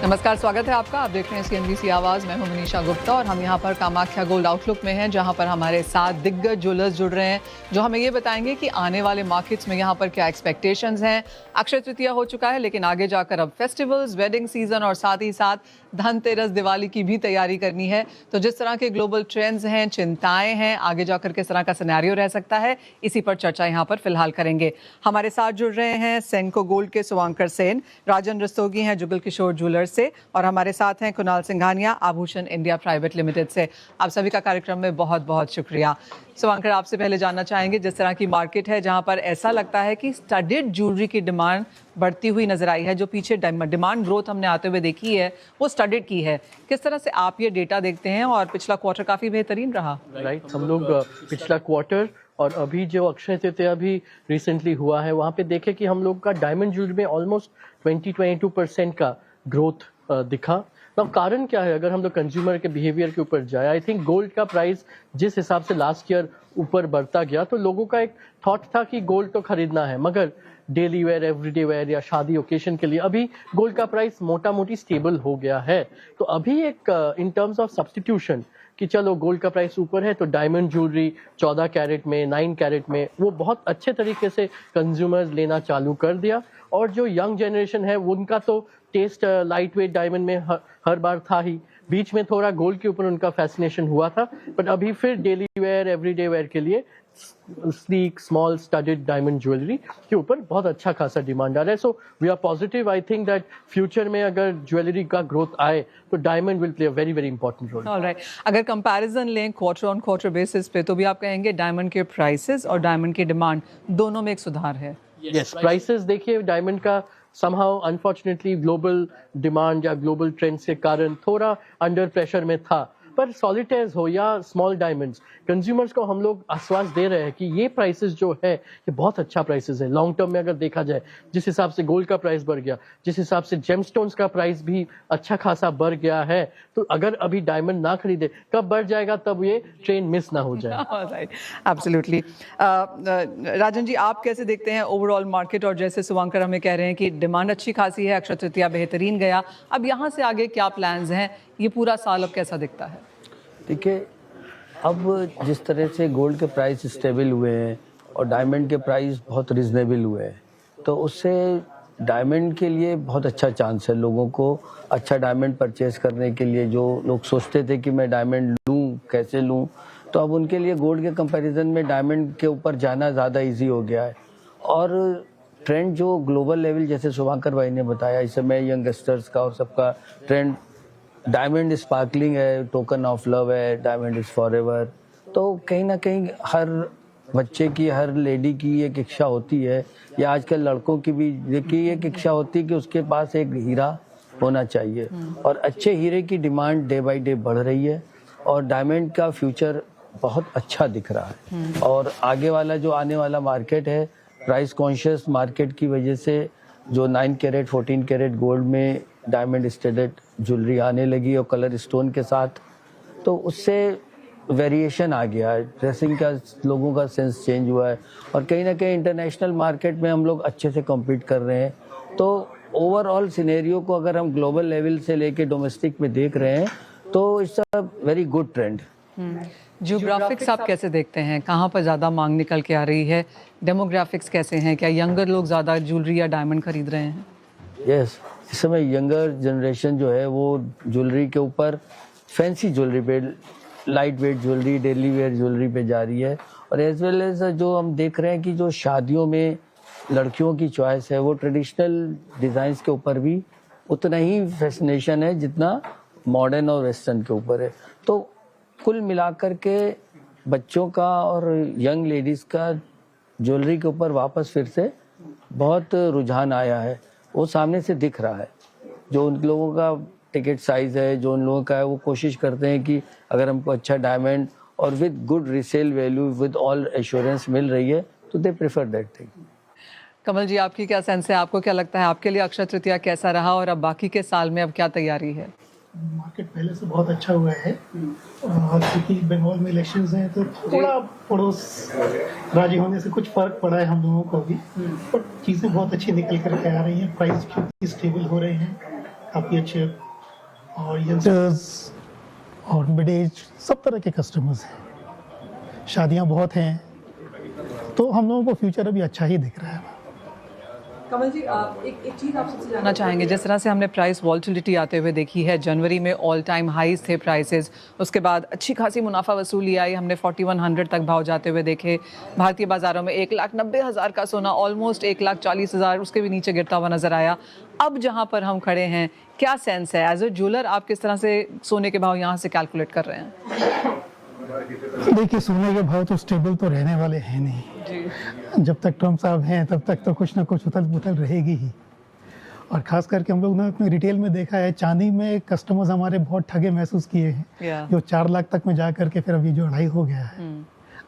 नमस्कार, स्वागत है आपका। आप देख रहे हैं CNBC आवाज़। मैं हूं मनीषा गुप्ता और हम यहां पर कामाख्या गोल्ड आउटलुक में हैं, जहां पर हमारे साथ दिग्गज ज्वेलर्स जुड़ रहे हैं जो हमें ये बताएंगे कि आने वाले मार्केट्स में यहां पर क्या एक्सपेक्टेशंस हैं। अक्षय तृतीया हो चुका है, लेकिन आगे जाकर अब फेस्टिवल्स, वेडिंग सीजन और साथ ही साथ धनतेरस, दिवाली की भी तैयारी करनी है। तो जिस तरह के ग्लोबल ट्रेंड्स हैं, चिंताएं हैं, आगे जाकर किस तरह का सिनेरियो रह सकता है, इसी पर चर्चा यहाँ पर फिलहाल करेंगे। हमारे साथ जुड़ रहे हैं सेंको गोल्ड के शुभांकर सेन, राजन रस्तोगी हैं जुगल किशोर ज्वेलर्स से, और हमारे साथ हैं कुणाल सिंघानिया, आभूषण इंडिया प्राइवेट लिमिटेड से। आप सभी का कार्यक्रम में बहुत बहुत शुक्रिया। शुभांकर, आपसे पहले जानना चाहेंगे, जिस तरह की मार्केट है जहां पर ऐसा लगता है कि स्टडेड ज्वेलरी की डिमांड बढ़ती हुई नजर आई है, जो पीछे डिमांड ग्रोथ हमने आते हुए देखी है वो स्टडेड की है, किस तरह से आप ये डेटा देखते हैं? और पिछला क्वार्टर काफी बेहतरीन रहा। राइट, हम लोग पिछला क्वार्टर और अभी जो अक्षय तृतीया भी रिसेंटली हुआ है वहाँ पे देखे कि हम लोग का डायमंड ज्वेलरी में ऑलमोस्ट 20-22% का ग्रोथ दिखा। अब कारण क्या है? अगर हम लोग कंज्यूमर के बिहेवियर के ऊपर जाए, आई थिंक गोल्ड का प्राइस जिस हिसाब से लास्ट ईयर ऊपर बढ़ता गया, तो लोगों का एक थॉट था कि गोल्ड तो खरीदना है, मगर डेली वेयर, एवरीडे वेयर या शादी ओकेशन के लिए अभी गोल्ड का प्राइस मोटा मोटी स्टेबल हो गया है। तो अभी एक इन टर्म्स ऑफ सब्स्टिट्यूशन कि चलो गोल्ड का प्राइस ऊपर है तो डायमंड ज्वेलरी 14 कैरेट में, 9 कैरेट में वो बहुत अच्छे तरीके से कंज्यूमर्स लेना चालू कर दिया। और जो यंग जनरेशन है उनका तो टेस्ट लाइट वेट डायमंड में हर बार था ही। बीच में थोड़ा गोल्ड के ऊपर उनका फैसिनेशन हुआ था, बट अभी फिर डेली वेयर, एवरीडे वेयर के लिए sleek small studded diamond jewellery के ऊपर बहुत अच्छा खासा डिमांड आ रहा है। So we are positive. I think that future में अगर ज्वेलरी का ग्रोथ आए तो diamond will play a very very important role. Alright, अगर कंपैरिजन लें क्वार्टर ऑन क्वार्टर बेसिस पे, तो भी आप कहेंगे डायमंड के प्राइसेस और डायमंड की डिमांड दोनों में एक सुधार है? यस, प्राइसेस देखिए डायमंड का समहाउ अनफॉर्चुनेटली ग्लोबल डिमांड या ग्लोबल ट्रेंड्स के कारण थोड़ा अंडर प्रेशर में था, पर सॉलिटेयर्स हो या स्मॉल डायमंड्स, कंज्यूमर्स को हम लोग आश्वास दे रहे हैं कि ये प्राइसेस जो है ये बहुत अच्छा प्राइसेस है। लॉन्ग टर्म में अगर देखा जाए, जिस हिसाब से गोल्ड का प्राइस बढ़ गया, जिस हिसाब से जेमस्टोन्स का प्राइस भी अच्छा खासा बढ़ गया है, तो अगर अभी डायमंड ना खरीदे, कब बढ़ जाएगा तब ये ट्रेन मिस ना हो जाए। Right, absolutely. राजन जी, आप कैसे देखते हैं ओवरऑल मार्केट? और जैसे शुभांकर हमें कह रहे हैं कि डिमांड अच्छी खासी है, अक्षय तृतीया बेहतरीन गया, अब यहाँ से आगे क्या प्लान्स हैं? ये पूरा साल अब कैसा दिखता है? देखिए, अब जिस तरह से गोल्ड के प्राइस स्टेबल हुए हैं और डायमंड के प्राइस बहुत रिजनेबल हुए हैं, तो उससे डायमंड के लिए बहुत अच्छा चांस है लोगों को अच्छा डायमंड परचेज करने के लिए। जो लोग सोचते थे कि मैं डायमंड लूँ, कैसे लूँ, तो अब उनके लिए गोल्ड के कंपैरिजन में डायमंड के ऊपर जाना ज़्यादा इजी हो गया है। और ट्रेंड जो ग्लोबल लेवल, जैसे शुभांकर भाई ने बताया, इस समय यंगस्टर्स का और सबका ट्रेंड डायमंड स्पार्कलिंग है, टोकन ऑफ लव है, डायमंड इज फॉरएवर। तो कहीं ना कहीं हर बच्चे की, हर लेडी की एक इच्छा होती है, या आजकल लड़कों की भी देखिए एक इच्छा होती है कि उसके पास एक हीरा होना चाहिए। और अच्छे हीरे की डिमांड डे बाय डे बढ़ रही है और डायमंड का फ्यूचर बहुत अच्छा दिख रहा है। और आगे वाला जो आने वाला मार्केट है, प्राइस कॉन्शियस मार्केट की वजह से जो 9 कैरेट 14 कैरेट गोल्ड में डायमंड स्टडेड ज्वेलरी आने लगी और कलर स्टोन के साथ, तो उससे वेरिएशन आ गया है, ड्रेसिंग का लोगों का सेंस चेंज हुआ है। और कहीं ना कहीं इंटरनेशनल मार्केट में हम लोग अच्छे से कम्पीट कर रहे हैं। तो ओवरऑल सिनेरियो को अगर हम ग्लोबल लेवल से लेके डोमेस्टिक में देख रहे हैं तो it's a very good trend. Geographics आप कैसे देखते हैं? कहाँ पर ज़्यादा मांग निकल के आ रही है? डेमोग्राफिक्स कैसे हैं? क्या यंगर लोग ज़्यादा ज्वेलरी या डायमंड खरीद रहे हैं? यस, इस समय यंगर जनरेशन जो है वो ज्वेलरी के ऊपर, फैंसी ज्वेलरी पे, light weight jewellery, daily wear jewellery पे जा रही है। और एज वेल एज जो हम देख रहे हैं कि जो शादियों में लड़कियों की चॉइस है वो ट्रेडिशनल डिज़ाइंस के ऊपर भी उतना ही फैसिनेशन है जितना मॉडर्न और वेस्टर्न के ऊपर है। तो कुल मिलाकर के बच्चों का और यंग लेडीज़ का ज्वेलरी के ऊपर वापस फिर से बहुत रुझान आया है, वो सामने से दिख रहा है। जो उन लोगों का टिकट साइज है, जो उन लोगों का है, वो कोशिश करते हैं कि अगर हमको अच्छा डायमंड और with good resale value, with all assurance मिल रही है, तो they prefer that thing. Kamal ji, आपकी क्या सेंस है? आपको क्या लगता है आपके लिए अक्षय तृतीया कैसा रहा और अब बाकी के साल में अब क्या तैयारी है? मार्केट पहले से बहुत अच्छा हुआ है और क्योंकि बंगाल में इलेक्शंस हैं तो थोड़ा पड़ोस राजी होने से कुछ फर्क पड़ा है हम लोगों को भी, पर चीज़ें बहुत अच्छी निकल कर के आ रही हैं। प्राइस क्योंकि स्टेबल हो रहे हैं काफ़ी अच्छे, और यंगस्टर्स और मिड एज सब तरह के कस्टमर्स हैं। शादियां बहुत हैं, तो हम लोगों को फ्यूचर अभी अच्छा ही दिख रहा है। कमल जी, आप एक चीज़ आपसे जानना चाहेंगे, जिस तरह से हमने प्राइस वॉल्टिलिटी आते हुए देखी है, जनवरी में ऑल टाइम हाईज थे प्राइसेस, उसके बाद अच्छी खासी मुनाफा वसूली आई, हमने 4100 तक भाव जाते हुए देखे। भारतीय बाजारों में 1,90,000 का सोना ऑलमोस्ट 1,40,000 उसके भी नीचे गिरता हुआ नजर आया। अब जहां पर हम खड़े हैं, क्या सेंस है एज ए ज्वेलर, आप किस तरह से सोने के भाव यहाँ से कैलकुलेट कर रहे हैं? देखिए, सोने के भाव तो स्टेबल तो रहने वाले हैं नहीं जी। जब तक ट्रम्प साहब हैं तब तक तो कुछ ना कुछ उथल पुथल रहेगी ही। और खास करके हम लोग ने अपने रिटेल में देखा है, चांदी में कस्टमर्स हमारे बहुत ठगे महसूस किए हैं, जो 4 लाख तक में जा करके फिर अभी जो 2.5 हो गया है।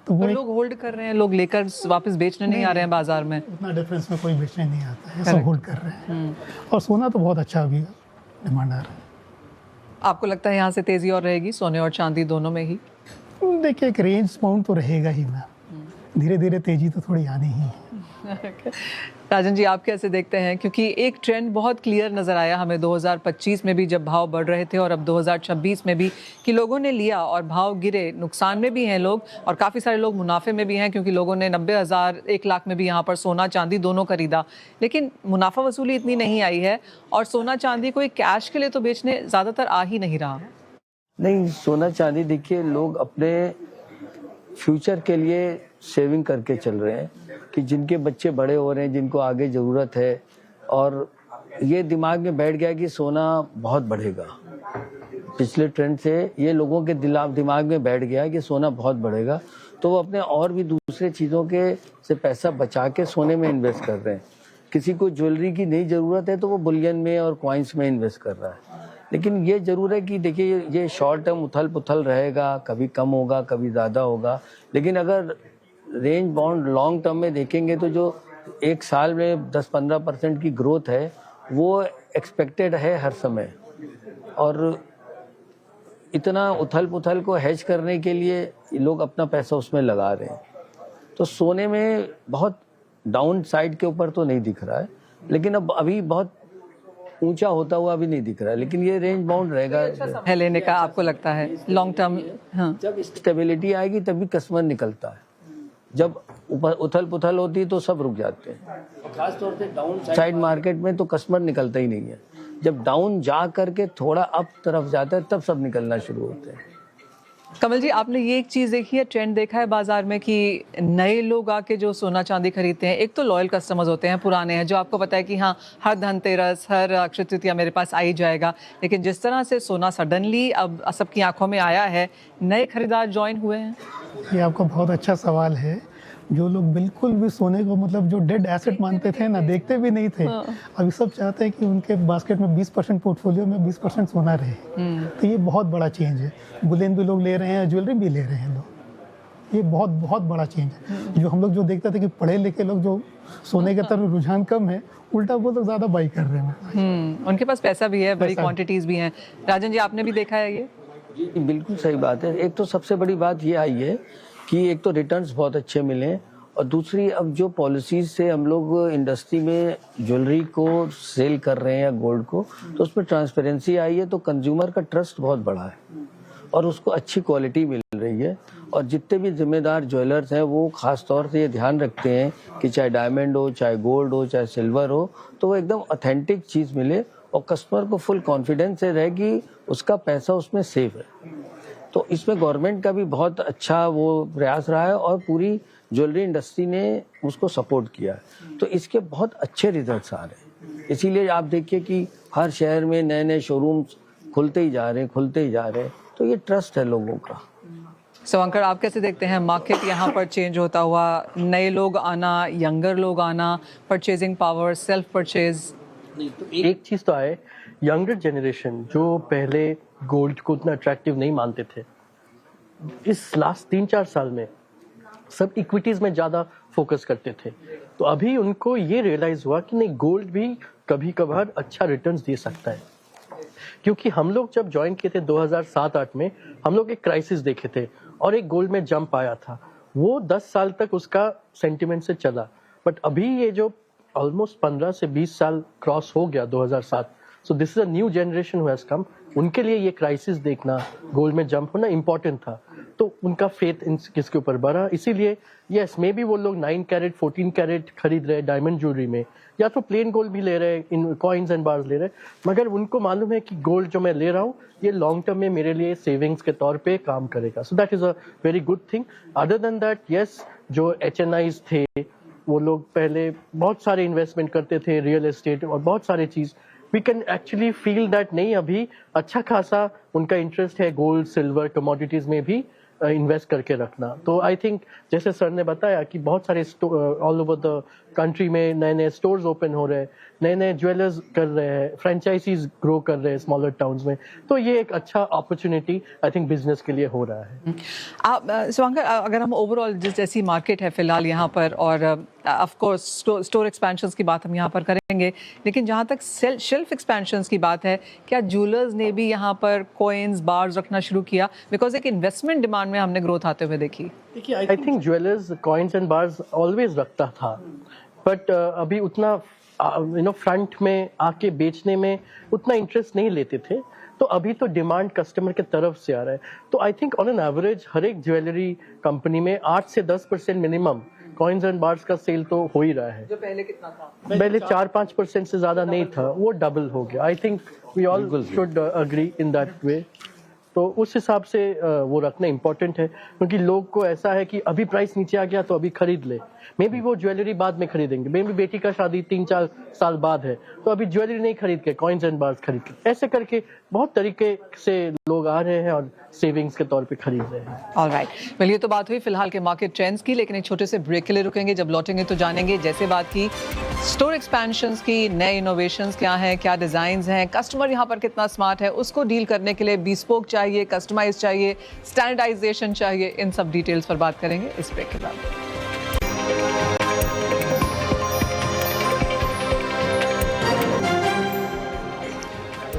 तो वो लोग होल्ड कर रहे हैं, लोग लेकर वापस बेचने नहीं आ रहे हैं बाजार में। उतना डिफरेंस में कोई बेचने नहीं आता है, सब होल्ड कर रहे हैं। और सोना तो बहुत अच्छा अभी डिमांड आ रहा है। आपको लगता है यहाँ से तेजी और रहेगी सोने और चांदी दोनों में ही? देखिए, एक रेंज बाउंड तो रहेगा ही मैम, धीरे धीरे तेजी तो थोड़ी आनी ही है। राजन जी, आप कैसे देखते हैं? क्योंकि एक ट्रेंड बहुत क्लियर नज़र आया हमें 2025 में भी, जब भाव बढ़ रहे थे, और अब 2026 में भी, कि लोगों ने लिया और भाव गिरे। नुकसान में भी हैं लोग और काफ़ी सारे लोग मुनाफे में भी हैं, क्योंकि लोगों ने 90,000 1 लाख में भी यहाँ पर सोना चांदी दोनों खरीदा, लेकिन मुनाफा वसूली इतनी नहीं आई है। और सोना चांदी कोई कैश के लिए तो बेचने ज़्यादातर आ ही नहीं रहा। नहीं, सोना चांदी देखिए, लोग अपने फ्यूचर के लिए सेविंग करके चल रहे हैं कि जिनके बच्चे बड़े हो रहे हैं, जिनको आगे ज़रूरत है, और ये दिमाग में बैठ गया कि सोना बहुत बढ़ेगा। पिछले ट्रेंड से ये लोगों के दिमाग में बैठ गया कि सोना बहुत बढ़ेगा, तो वो अपने और भी दूसरे चीज़ों के से पैसा बचा के सोने में इन्वेस्ट कर रहे हैं। किसी को ज्वेलरी की नहीं ज़रूरत है तो वो बुलियन में और कॉइन्स में इन्वेस्ट कर रहा है। लेकिन ये ज़रूर है कि देखिए, ये शॉर्ट टर्म उथल पुथल रहेगा, कभी कम होगा, कभी ज़्यादा होगा, लेकिन अगर रेंज बाउंड लॉन्ग टर्म में देखेंगे तो जो एक साल में 10-15% की ग्रोथ है वो एक्सपेक्टेड है हर समय। और इतना उथल पुथल को हैज करने के लिए लोग अपना पैसा उसमें लगा रहे हैं। तो सोने में बहुत डाउन साइड के ऊपर तो नहीं दिख रहा है, लेकिन अब अभी बहुत ऊंचा होता हुआ भी नहीं दिख रहा है, लेकिन ये रेंज बाउंड रहेगा। है लेने का आपको लगता है लॉन्ग टर्म? हाँ, जब स्टेबिलिटी आएगी तभी कस्टमर निकलता है। जब ऊपर उथल पुथल होती है तो सब रुक जाते हैं, खासतौर से डाउन साइड मार्केट में तो कस्टमर निकलता ही नहीं है। जब डाउन जा करके थोड़ा अप तरफ जाता है तब सब निकलना शुरू होते हैं। कमल जी, आपने ये एक चीज़ देखी है, ट्रेंड देखा है बाजार में कि नए लोग आके जो सोना चांदी खरीदते हैं, एक तो लॉयल कस्टमर्स होते हैं, पुराने हैं, जो आपको पता है कि हाँ, हर धनतेरस, हर अक्षय तृतीया मेरे पास आ ही जाएगा। लेकिन जिस तरह से सोना सडनली अब सबकी आंखों में आया है, नए खरीदार ज्वाइन हुए हैं। ये आपका बहुत अच्छा सवाल है। जो लोग बिल्कुल भी सोने को मतलब जो डेड एसेट मानते थे ना, देखते भी नहीं थे, अभी सब चाहते हैं कि उनके बास्केट में 20% पोर्टफोलियो में 20% सोना रहे। तो ये बहुत बड़ा चेंज है। बुलियन भी लोग ले रहे हैं, ज्वेलरी भी ले रहे हैं लोग। ये बहुत बहुत बड़ा चेंज है। जो हम लोग जो देखते थे कि पढ़े लिखे लोग जो सोने की तरफ रुझान कम है, उल्टा वो लोग ज़्यादा बाई कर रहे हैं। उनके पास पैसा भी है, बड़ी क्वांटिटीज भी हैं। राजन जी, आपने भी देखा है ये? जी बिल्कुल सही बात है। एक तो सबसे बड़ी बात ये आई है कि एक तो रिटर्न्स बहुत अच्छे मिले, और दूसरी अब जो पॉलिसीज से हम लोग इंडस्ट्री में ज्वेलरी को सेल कर रहे हैं या गोल्ड को, तो उसमें ट्रांसपेरेंसी आई है, तो कंज्यूमर का ट्रस्ट बहुत बढ़ा है और उसको अच्छी क्वालिटी मिल रही है। और जितने भी जिम्मेदार ज्वेलर्स हैं वो खास तौर से ये ध्यान रखते हैं कि चाहे डायमंड हो, चाहे गोल्ड हो, चाहे सिल्वर हो, तो वो एकदम ऑथेंटिक चीज़ मिले और कस्टमर को फुल कॉन्फिडेंस से रहे कि उसका पैसा उसमें सेफ है। तो इसमें गवर्नमेंट का भी बहुत अच्छा वो प्रयास रहा है और पूरी ज्वेलरी इंडस्ट्री ने उसको सपोर्ट किया है। तो इसके बहुत अच्छे रिजल्ट्स आ रहे हैं। इसीलिए आप देखिए कि हर शहर में नए नए शोरूम्स खुलते ही जा रहे हैं। तो ये ट्रस्ट है लोगों का। अंकर, आप कैसे देखते हैं मार्केट यहाँ पर चेंज होता हुआ, नए लोग आना, यंगर लोग आना, परचेजिंग पावर, सेल्फ परचेज? तो एक चीज़ तो है, यंगर जनरेशन जो पहले गोल्ड को उतना अट्रैक्टिव नहीं मानते थे, इस लास्ट 3-4 साल में सब इक्विटीज में ज़्यादा फोकस करते थे। तो अभी उनको ये रियलाइज हुआ कि नहीं, गोल्ड भी कभी कभार अच्छा रिटर्न्स दे सकता है। क्योंकि हम लोग जब ज्वाइन किए थे 2007-8 में, हम लोग एक क्राइसिस देखे थे और एक गोल्ड में जंप आया था। वो 10 साल तक उसका सेंटिमेंट से चला, बट अभी ये जो ऑलमोस्ट 15 से 20 साल क्रॉस हो गया 2007, so this is a new generation who has come, उनके लिए ये क्राइसिस देखना, गोल्ड में जंप होना इम्पोर्टेंट था, तो उनका फेथ किसके ऊपर बढ़ा, इसीलिए यस मे बी वो लोग 9 कैरेट 14 कैरेट खरीद रहे हैं डायमंड ज्वेलरी में, या तो प्लेन गोल्ड भी ले रहे हैं, इन कॉइन्स एंड बार्स ले रहे हैं, मगर उनको मालूम है कि गोल्ड जो मैं ले रहा हूँ ये लॉन्ग टर्म में मेरे लिए सेविंग्स के तौर पे काम करेगा, so that is a very good thing. Other than that yes, जो HNIs थे वो लोग पहले बहुत सारे इन्वेस्टमेंट करते थे, रियल एस्टेट और बहुत सारे चीज, we can actually feel that नहीं, अभी अच्छा खासा उनका इंटरेस्ट है गोल्ड सिल्वर कमोडिटीज में भी इन्वेस्ट करके रखना। तो आई थिंक जैसे सर ने बताया कि बहुत सारे ऑल ओवर द कंट्री में नए नए स्टोर्स ओपन हो रहे हैं, नए नए ज्वेलर्स कर रहे हैं, फ्रेंचाइजीज ग्रो कर रहे हैं स्मॉलर टाउन्स में, तो ये एक अच्छा अपॉर्चुनिटी आई थिंक बिजनेस के लिए हो रहा है। आप शिवांकर, अगर हम ओवरऑल जैसी मार्केट है फिलहाल यहाँ पर, और ऑफ कोर्स स्टोर एक्सपेंशंस की बात हम यहाँ पर करेंगे, लेकिन जहाँ तक शेल्फ एक्सपेंशंस की बात है, क्या जूलर्स ने भी यहाँ पर कॉइन्स बार्स रखना शुरू किया? बिकॉज एक इन्वेस्टमेंट डिमांड में हमने ग्रोथ आते हुए देखी। देखिए I think jewellers coins and bars always रखता था, बट अभी उतना फ्रंट में आके बेचने में उतना इंटरेस्ट नहीं लेते थे, तो अभी तो डिमांड कस्टमर के तरफ से आ रहा है। तो I think on an average हर एक ज्वेलरी कंपनी में 8 से 10% मिनिमम कॉइन्स एंड बार्स का सेल तो हो ही रहा है। जो पहले कितना था? पहले 4-5% से ज्यादा नहीं था, वो डबल हो गया। I think we all should agree in that way. तो उस हिसाब से वो रखना इम्पोर्टेंट है, क्योंकि लोग को ऐसा है कि अभी प्राइस नीचे आ गया तो अभी खरीद ले, मे बी वो ज्वेलरी बाद में खरीदेंगे, मे बी बेटी का शादी 3-4 साल बाद है तो अभी ज्वेलरी नहीं खरीद के कॉइन्स एंड बार्स खरीद के, ऐसे करके बहुत तरीके से लोग आ रहे हैं और सेविंग्स के तौर पे खरीद रहे हैं। ऑलराइट, वेल ये तो बात हुई फिलहाल के मार्केट ट्रेंड्स की, लेकिन एक छोटे से ब्रेक के लिए रुकेंगे। जब लौटेंगे तो जानेंगे, जैसे बात की स्टोर एक्सपेंशंस की, नए इनोवेशंस क्या हैं, क्या डिजाइन्स हैं, कस्टमर यहाँ पर कितना स्मार्ट है, उसको डील करने के लिए बिस्पोक चाहिए, कस्टमाइज चाहिए, स्टैंडर्डाइजेशन चाहिए, इन सब डिटेल्स पर बात करेंगे इस ब्रेक के बाद।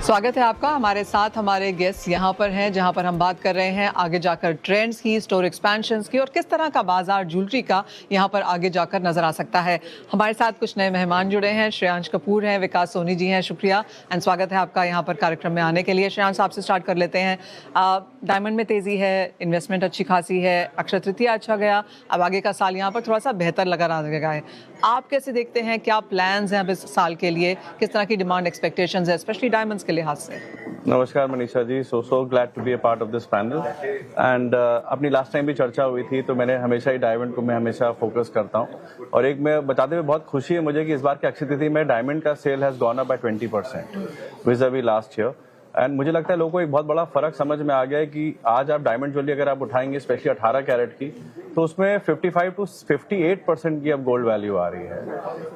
स्वागत है आपका। हमारे साथ हमारे गेस्ट यहाँ पर हैं, जहाँ पर हम बात कर रहे हैं आगे जाकर ट्रेंड्स की, स्टोर एक्सपेंशंस की, और किस तरह का बाजार ज्वेलरी का यहाँ पर आगे जाकर नजर आ सकता है। हमारे साथ कुछ नए मेहमान जुड़े हैं, श्रेयांश कपूर हैं, विकास सोनी जी हैं, शुक्रिया एंड स्वागत है आपका यहाँ पर कार्यक्रम में आने के लिए। श्रेयांश, आपसे स्टार्ट कर लेते हैं। डायमंड में तेजी है, इन्वेस्टमेंट अच्छी खासी है, अक्षय तृतीया अच्छा गया, अब आगे का साल यहाँ पर थोड़ा सा बेहतर लगा रहा है। आप कैसे देखते हैं, क्या प्लान्स हैं अब इस साल के लिए, किस तरह की डिमांड एक्सपेक्टेशंस है स्पेशली डायमंड्स के लिहाज से? नमस्कार Manisha ji, so glad to be a part of this panel and अपनी लास्ट टाइम भी चर्चा हुई थी, तो मैंने हमेशा ही डायमंड को मैं हमेशा फोकस करता हूं, और एक मैं बताते हुए बहुत खुशी है मुझे कि इस बार की अक्षय तृतीया में डायमंड का sale has gone up by 20% vis a vis last year. And मुझे लगता है लोगों को एक बहुत बड़ा फर्क समझ में आ गया है कि आज आप डायमंड ज्वेलरी अगर आप उठाएंगे स्पेशली 18 कैरेट की, तो उसमें 55 to 58% की अब गोल्ड वैल्यू आ रही है,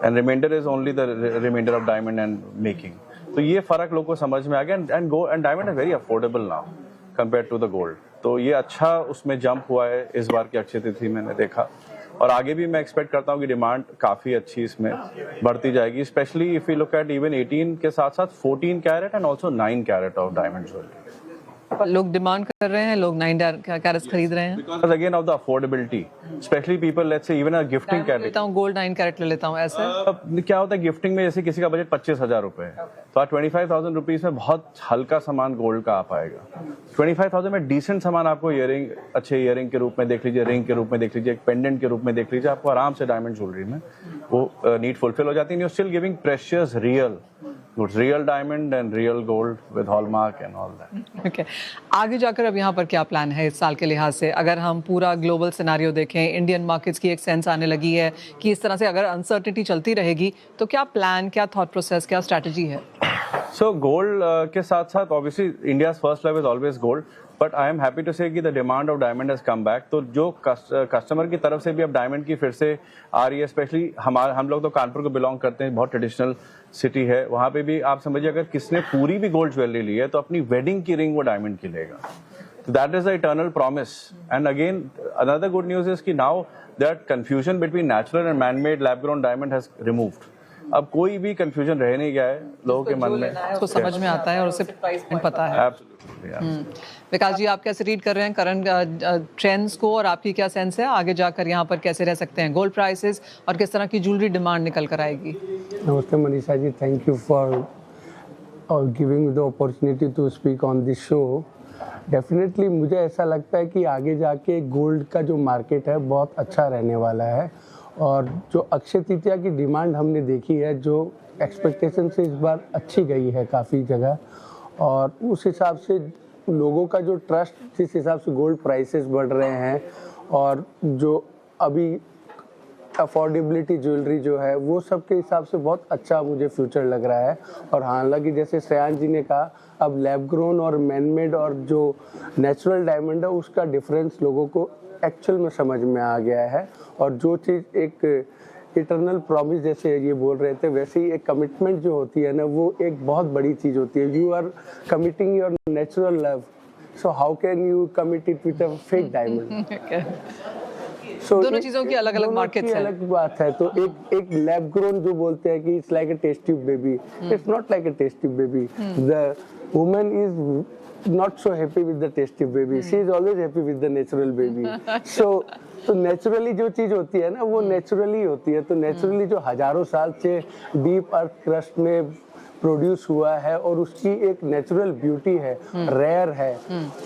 and reminder is only the reminder of diamond and making. तो ये फर्क लोगों को समझ में आ गया, and diamond is very affordable now compare to the gold. तो ये अच्छा उसमें जंप हुआ है इस बार की अक्षय तृतीया मैंने देखा, और आगे भी मैं एक्सपेक्ट करता हूँ कि डिमांड काफी अच्छी इसमें बढ़ती जाएगी, especially if you look at even 18 के साथ साथ 14 carat and also 9 carat of diamond jewellery. लोग डिमांड कर रहे हैं, लोग 9 कैरेट्स खरीद रहे हैं because again of the affordability, especially people let's say even a gifting category, लेता हूँ गोल्ड 9 कैरेट ले लेता हूँ, ऐसा क्या होता है गिफ्टिंग में, जैसे किसी का बजट 25,000 रुपए है, तो आज 25,000 रुपीज में बहुत हल्का सामान गोल्ड का आ पाएगा। 25,000 में डिसेंट सामान आपको इयरिंग, अच्छे इयरिंग के रूप में देख लीजिए, रिंग के रूप में देख लीजिए, एक पेंडेंट के रूप में देख लीजिए, आपको आराम से डायमंड ज्वेलरी में वो नीड फुलफिल हो जाती है। You still giving precious real diamond and real gold with hallmark and all that. Okay, आगे जाकर अब यहाँ पर क्या प्लान है इस साल के लिहाज से? अगर हम पूरा ग्लोबल सिनेरियो देखें, इंडियन मार्केट्स की एक सेंस आने लगी है कि इस तरह से अगर अनसर्टेनिटी चलती रहेगी तो क्या प्लान, क्या थॉट प्रोसेस, क्या स्ट्रैटेजी है? सो गोल्ड के साथ साथ obviously India's first love is always gold, but I am happy to say कि the demand of diamond has come back. तो जो कस्टमर की तरफ से भी अब डायमंड की फिर से आ रही है, स्पेशली हम लोग तो कानपुर को बिलोंग करते हैं, बहुत ट्रेडिशनल सिटी है, वहाँ पे भी आप समझिए अगर किसने पूरी भी गोल्ड ज्वेलरी ली है तो अपनी वेडिंग की रिंग वो डायमंड की लेगा। So that is the eternal promise. And again, another good news is कि now that confusion between natural and man-made lab-grown diamond has removed. अब कोई भी confusion रह नहीं गया है लोगों के मन में, उसको समझ में आता है और उसे प्राइस पता है। Absolutely, yeah. विकास जी, आप कैसे रीड कर रहे हैं करंट ट्रेंड्स को, और आपकी क्या सेंस है आगे जाकर यहाँ पर कैसे रह सकते हैं गोल्ड प्राइसेस, और किस तरह की ज्वेलरी डिमांड निकल कर आएगी? नमस्ते Manisha ji, thank you for और giving the opportunity to speak on this show. Definitely मुझे ऐसा लगता है कि आगे जाके गोल्ड का जो मार्केट है बहुत अच्छा रहने वाला है, और जो अक्षय तृतीया की डिमांड हमने देखी है, जो एक्सपेक्टेशन से इस बार अच्छी गई है काफ़ी जगह, और उस हिसाब से लोगों का जो ट्रस्ट, जिस हिसाब से गोल्ड प्राइसेस बढ़ रहे हैं और जो अभी अफोर्डेबिलिटी ज्वेलरी जो है वो सब के हिसाब से बहुत अच्छा मुझे फ्यूचर लग रहा है। और हालांकि जैसे श्रेयांश जी ने कहा, अब लैब ग्रोन और मैन मेड और जो नेचुरल डायमंड है उसका डिफरेंस लोगों को एक्चुअल में समझ में आ गया है। और जो चीज़ एक इटर्नल प्रॉमिस जैसे ये बोल रहे थे, वैसे ही एक कमिटमेंट जो होती है ना, वो एक बहुत बड़ी चीज़ होती है। You are committing your natural love, so how can you commit it with a fake diamond. दोनों चीजों की अलग अलग मार्केट्स हैं। अलग बात है। तो एक लैब ग्रोन जो बोलते हैं कि it's like a test tube baby, it's not like a test tube baby. The woman is not so happy with the tasty baby, she is always happy with the natural baby. तो naturally जो चीज होती है ना वो naturally होती है। तो नेचुरली जो हजारों साल से डीप अर्थ क्रस्ट में प्रोड्यूस हुआ है और उसकी एक नेचुरल ब्यूटी है, रेयर है,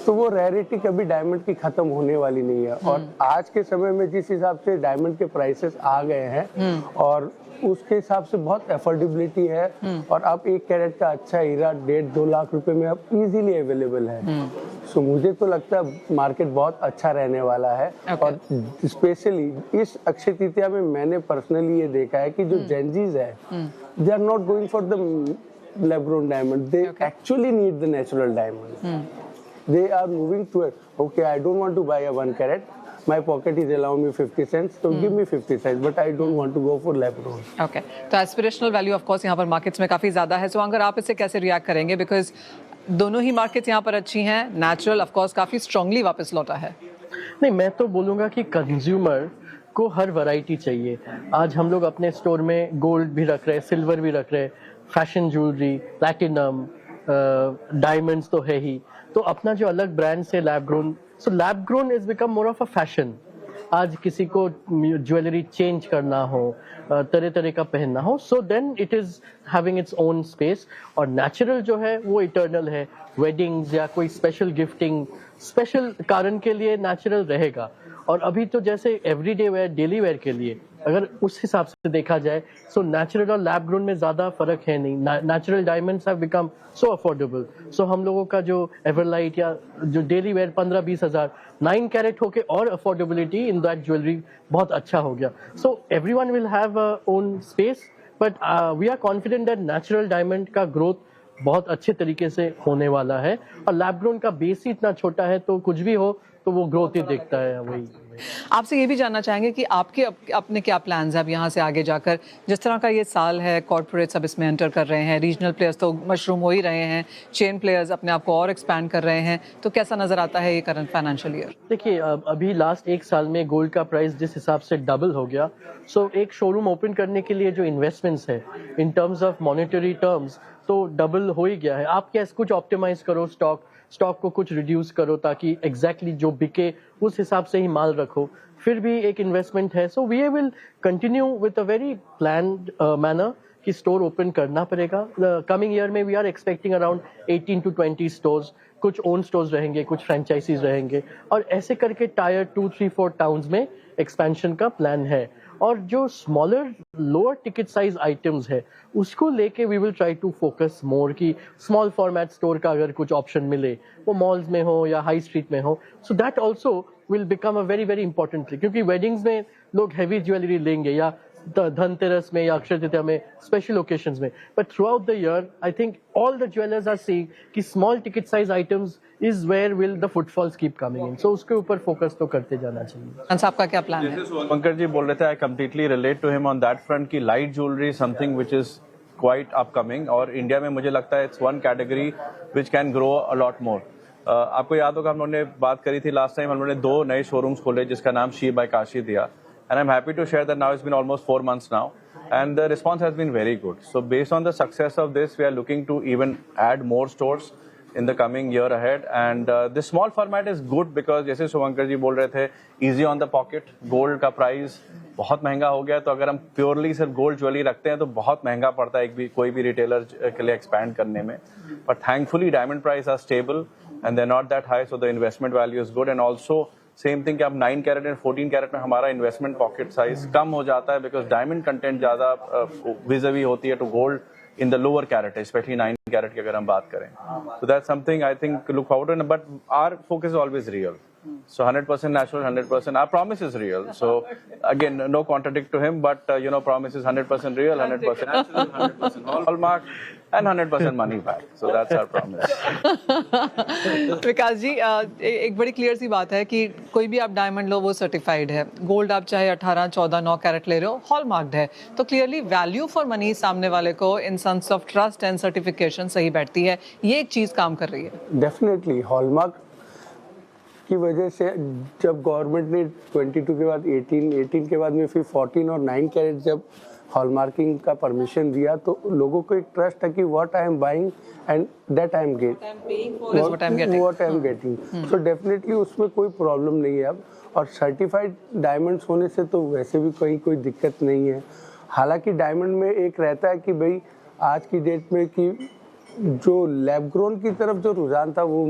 तो वो रेयरिटी कभी डायमंड की खत्म होने वाली नहीं है। और आज के समय में जिस हिसाब से डायमंड के प्राइसेस आ गए हैं और उसके हिसाब से बहुत एफोर्डेबिलिटी है, और अब 1 कैरेट का अच्छा हीरा 1.5-2 लाख रुपए में अब इजीली अवेलेबल है। सो मुझे तो लगता है मार्केट बहुत अच्छा रहने वाला है। और स्पेशली इस अक्षय तृतीया में मैंने पर्सनली ये देखा है कि जो जेनजीज है, they are not going for the lab grown diamond, they actually need the natural diamond. They are moving to it. Okay, I don't want to buy a 1 carat, my pocket is allowing me 50 cents, so give me 50 cents, but I don't want to go for lab grown. Okay, तो aspirational value of course यहाँ पर markets में काफ़ी ज़्यादा है। सो अगर आप इससे कैसे रिएक्ट करेंगे, बिकॉज दोनों ही मार्केट्स यहाँ पर अच्छी हैं, नेचुरल ऑफ कोर्स काफ़ी स्ट्रांगली वापस लौटा है। नहीं, मैं तो बोलूँगा कि कंज्यूमर को हर वैरायटी चाहिए। आज हम लोग अपने स्टोर में गोल्ड भी रख रहे हैं, सिल्वर भी रख रहे हैं, फैशन ज्वेलरी, प्लैटिनम, डायमंड्स तो है ही, तो अपना जो अलग ब्रांड से lab grown, so lab grown is become more of a fashion. आज किसी को ज्वेलरी चेंज करना हो, तरह तरह का पहनना हो, so then it is having its own space. और नेचुरल जो है वो इटर्नल है, वेडिंग्स या कोई स्पेशल गिफ्टिंग, स्पेशल कारण के लिए नेचुरल रहेगा। और अभी तो जैसे एवरीडे वेयर, डेली वेयर के लिए अगर उस हिसाब से देखा जाए, सो नेचुरल और लैब ग्रोन में ज़्यादा फर्क है नहीं। Natural diamonds have become so affordable, so हम लोगों का जो एवरलाइट या जो डेली वेयर 15-20 हज़ार 9 कैरेट होके और अफोर्डेबिलिटी इन दैट ज्वेलरी बहुत अच्छा हो गया। So everyone will have own space, but we are confident that natural diamond का ग्रोथ बहुत अच्छे तरीके से होने वाला है। और लैब ग्रोन का बेस ही इतना छोटा है, तो कुछ भी हो तो वो ग्रोथ ही देखता है। वही आपसे ये भी जानना चाहेंगे कि आपके अपने क्या प्लान्स हैं अब यहाँ से आगे जाकर, जिस तरह का ये साल है, कॉर्पोरेट्स अब इसमें एंटर कर रहे हैं, रीजनल प्लेयर्स तो मशरूम हो ही रहे हैं, चेन प्लेयर्स अपने आप को और एक्सपैंड कर रहे हैं, तो कैसा नजर आता है ये करंट फाइनेंशियल ईयर? देखिए, अभी लास्ट 1 साल में गोल्ड का प्राइस जिस हिसाब से डबल हो गया, सो एक शोरूम ओपन करने के लिए जो इन्वेस्टमेंट्स है in terms of monetary terms, तो डबल हो ही गया है। आप क्या कुछ ऑप्टिमाइज करो, स्टॉक को कुछ रिड्यूस करो ताकि एग्जैक्टली जो बिके उस हिसाब से ही माल रखो, फिर भी एक इन्वेस्टमेंट है। So we will continue with a very planned manner कि स्टोर ओपन करना पड़ेगा। कमिंग ईयर में we are expecting around 18 to 20 stores, कुछ ओन स्टोर्स रहेंगे, कुछ फ्रेंचाइजीज रहेंगे, और ऐसे करके टायर 2, 3, 4 टाउन्स में एक्सपेंशन का प्लान है। और जो smaller lower ticket size items है उसको लेके we will try to focus more कि स्मॉल फॉर्मेट स्टोर का अगर कुछ ऑप्शन मिले, वो मॉल्स में हो या हाई स्ट्रीट में हो, so that also will become a very very important thing. क्योंकि वेडिंग्स में लोग हैवी ज्वेलरी लेंगे या धनतेरस में या अक्षय तृतीया में, स्पेशल ओकेशंस में, but throughout the year I think all the jewellers are seeing कि small ticket size items is where will the footfalls keep coming in. So उसके ऊपर फोकस तो करते जाना चाहिए। आपका क्या प्लान है? पंकज जी बोल रहे थे, I completely relate to him on that front की light jewellery something which is quite upcoming, और इंडिया में मुझे लगता है it's one category which can grow a lot more. आपको याद होगा हम लोगों ने बात करी थी लास्ट टाइम, हम लोगों ने 2 नए शोरूम्स खोले जिसका नाम शी बाय काशी दिया, and I'm happy to share that now it's been almost 4 months now and the response has been very good. So based on the success of this, we are looking to even add more stores in the coming year ahead, and this small format is good because जैसे शुभंकर जी बोल रहे थे, easy on the pocket, gold का price बहुत महंगा हो गया, तो अगर हम प्योरली सिर्फ गोल्ड ज्वेलरी रखते हैं तो बहुत महंगा पड़ता है कोई भी रिटेलर के लिए एक्सपैंड करने में. But thankfully diamond price are stable and they are not that high, so the investment value is good. And also same thing कि अब 9 कैरेट एंड 14 कैरेट में हमारा इन्वेस्टमेंट पॉकेट साइज कम हो जाता है, बिकॉज डायमंड कंटेंट ज्यादा vis a vis होती है to gold in the lower carat, especially 9 carat की अगर हम बात करें. So that's something I think look forward to, but our focus is always real. So 100% natural, 100%. Our promise is real. So again, no contradict to him, but promise is 100% real, 100% natural, 100% hallmark, and 100% money back. So that's our promise. विकास जी, एक बड़ी clear सी बात है कि कोई भी आप diamond लो वो certified है. गोल्ड आप चाहे 18, 14, 9 कैरेट ले रहे हो, हॉलमार्क्ड है. तो क्लियरली वैल्यू फॉर मनी सामने वाले को in sense of trust and certification सही बैठती है. ये एक चीज काम कर रही है. डेफिनेटली हॉलमार्क की वजह से जब गवर्नमेंट ने 22 के बाद 18 के बाद में फिर 14 और 9 कैरेट जब हॉलमार्किंग का परमिशन दिया, तो लोगों को एक ट्रस्ट है कि what I am buying and that I am What I'm getting. So definitely उसमें कोई प्रॉब्लम नहीं है अब. और सर्टिफाइड डायमंड्स होने से तो वैसे भी कहीं कोई दिक्कत नहीं है. हालांकि डायमंड में एक रहता है कि भाई आज की डेट में कि जो लैब ग्रोन की तरफ जो रुझान था वो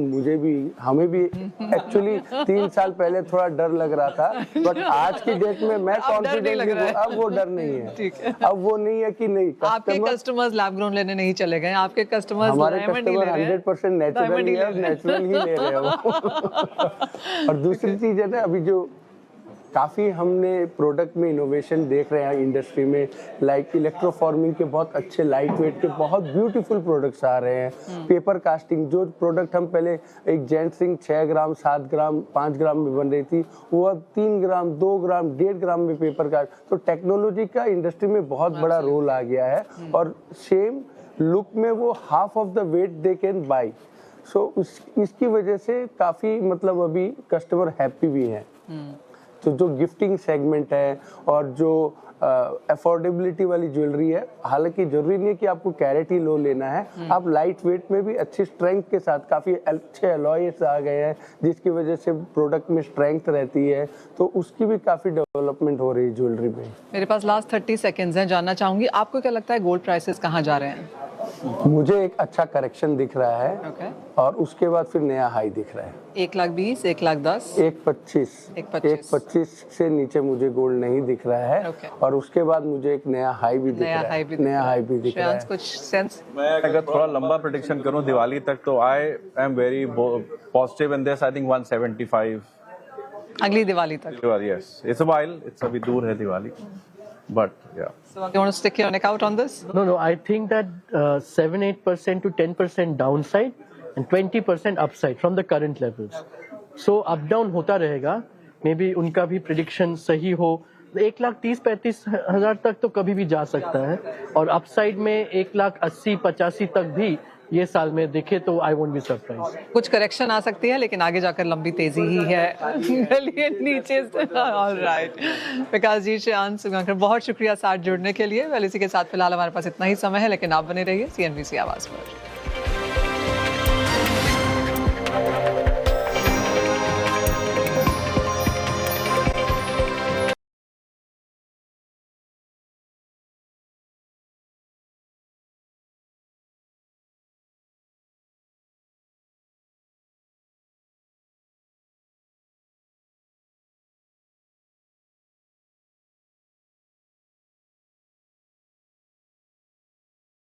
हमें भी एक्चुअली 3 साल पहले थोड़ा डर लग रहा था, बट आज की डेट में मैं कॉन्फिडेंट हूँ. अब वो डर नहीं है. अब वो नहीं है कि नहीं आपके कस्टमर्स लैब ग्रोन लेने नहीं चले गए, आपके कस्टमर्स हमारे कस्टमर 100% नेचुरल ही ले रहे हैं वो. और दूसरी चीज है ना, अभी जो काफ़ी हमने प्रोडक्ट में इनोवेशन देख रहे हैं इंडस्ट्री में, लाइक इलेक्ट्रोफॉर्मिंग के बहुत अच्छे लाइट वेट के बहुत ब्यूटीफुल प्रोडक्ट्स आ रहे हैं. पेपर कास्टिंग, जो प्रोडक्ट हम पहले एक जेंट्स रिंग 6 ग्राम 7 ग्राम 5 ग्राम में बन रही थी, वो अब 3 ग्राम 2 ग्राम 1.5 ग्राम में पेपर कास्ट. तो टेक्नोलॉजी का इंडस्ट्री में बहुत बड़ा रोल आ गया है, और सेम लुक में वो half of the weight they can buy. So इसकी वजह से काफ़ी मतलब अभी कस्टमर हैप्पी भी हैं. तो जो गिफ्टिंग सेगमेंट है और जो अफोर्डेबिलिटी वाली ज्वेलरी है, हालांकि जरूरी नहीं है कि आपको कैरेट ही लो लेना है, आप लाइट वेट में भी अच्छी स्ट्रेंथ के साथ काफ़ी अच्छे अलॉयस आ गए हैं जिसकी वजह से प्रोडक्ट में स्ट्रेंथ रहती है, तो उसकी भी काफ़ी डेवलपमेंट हो रही है ज्वेलरी में. मेरे पास लास्ट 30 सेकेंड्स हैं, जानना चाहूंगी आपको क्या लगता है गोल्ड प्राइसेस कहाँ जा रहे हैं? मुझे एक अच्छा करेक्शन दिख रहा है. Okay. और उसके बाद फिर नया हाई दिख रहा है. 1,20,000, 1,10,000, 1,25 से नीचे मुझे गोल्ड नहीं दिख रहा है. Okay. और उसके बाद मुझे एक नया हाई भी दिख रहा है. कुछ सेंस? मैं अगर थोड़ा लंबा प्रेडिक्शन करूं दिवाली तक, तो I am very positive in this. I think 175 अगली दिवाली तक. Yes, it's a while, it's अभी दूर है Diwali, but yeah. So you want to stick your neck out on this? No, I think that 7-8% to 10% downside and 20% upside from the current levels. So up down होता रहेगा. Maybe उनका भी prediction सही हो. 1,30,000-1,35,000 तक तो कभी भी जा सकता है, और अपसाइड में 1,80,000-85,000 तक भी ये साल में देखे तो आई वोंट बी सरप्राइज. कुछ करेक्शन आ सकती है, लेकिन आगे जाकर लंबी तेजी ही है. चलिए नीचे से. ऑलराइट, विकास जी, श्रेयांश सुगांकर, बहुत शुक्रिया साथ जुड़ने के लिए. वेल, इसी के साथ फिलहाल हमारे पास इतना ही समय है, लेकिन आप बने रहिए CNBC आवाज़ पर.